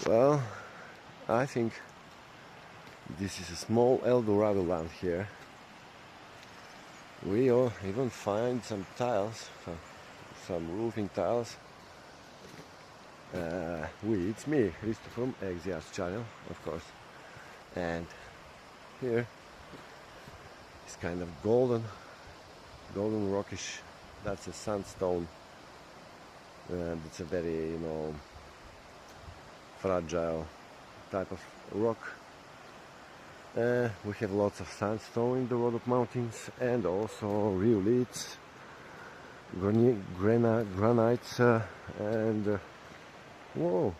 Well, I think this is a small Eldorado land here. We all even find some tiles, some roofing tiles. It's me, Christopher from Exiar's channel, of course. And here is kind of golden rockish. That's a sandstone, and it's a very, fragile type of rock. We have lots of sandstone in the Rhodope Mountains, and also rhyolites, granites, and whoa,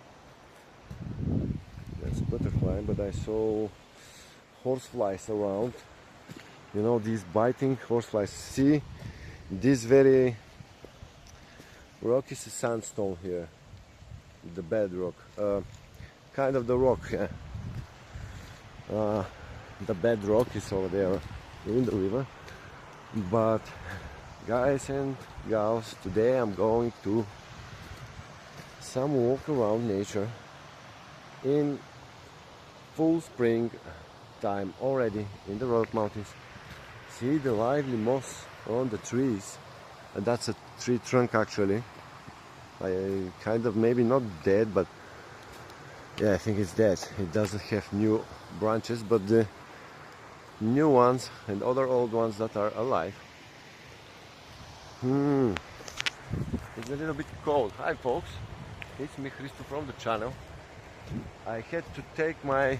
that's a butterfly, but I saw horseflies around. These biting horseflies. See, this very rock is a sandstone here, the bedrock, kind of the rock, yeah. The bedrock is over there in the river. But guys and gals, today I'm going to some walk around nature in full spring time already in the Rhodope Mountains. See the lively moss on the trees, and that's a tree trunk actually. I kind of, maybe not dead, but yeah, I think it's dead. It doesn't have new branches, but the new ones and other old ones that are alive. It's a little bit cold. Hi folks, it's me, Christopher from the channel. I had to take my